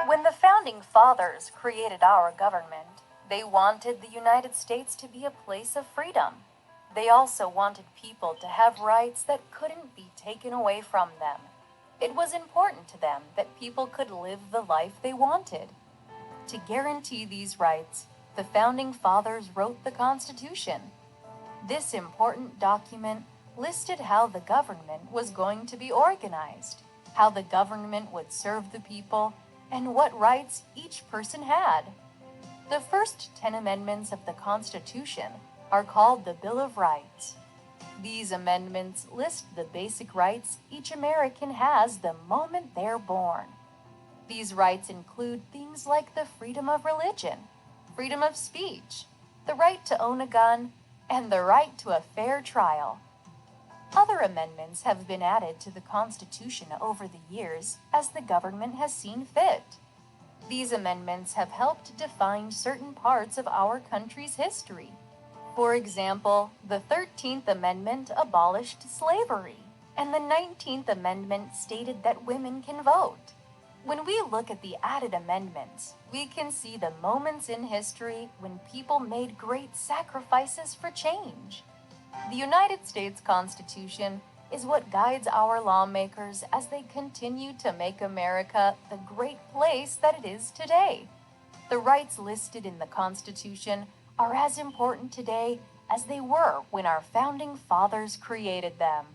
When the Founding Fathers created our government, they wanted the United States to be a place of freedom. They also wanted people to have rights that couldn't be taken away from them. It was important to them that people could live the life they wanted. To guarantee these rights, the Founding Fathers wrote the Constitution. This important document listed how the government was going to be organized, how the government would serve the people, and what rights each person had. The first 10 amendments of the Constitution are called the Bill of Rights. These amendments list the basic rights each American has the moment they're born. These rights include things like the freedom of religion, freedom of speech, the right to own a gun, and the right to a fair trial. Other amendments have been added to the Constitution over the years as the government has seen fit. These amendments have helped define certain parts of our country's history. For example, the 13th Amendment abolished slavery, and the 19th Amendment stated that women can vote. When we look at the added amendments, we can see the moments in history when people made great sacrifices for change. The United States Constitution is what guides our lawmakers as they continue to make America the great place that it is today. The rights listed in the Constitution are as important today as they were when our Founding Fathers created them.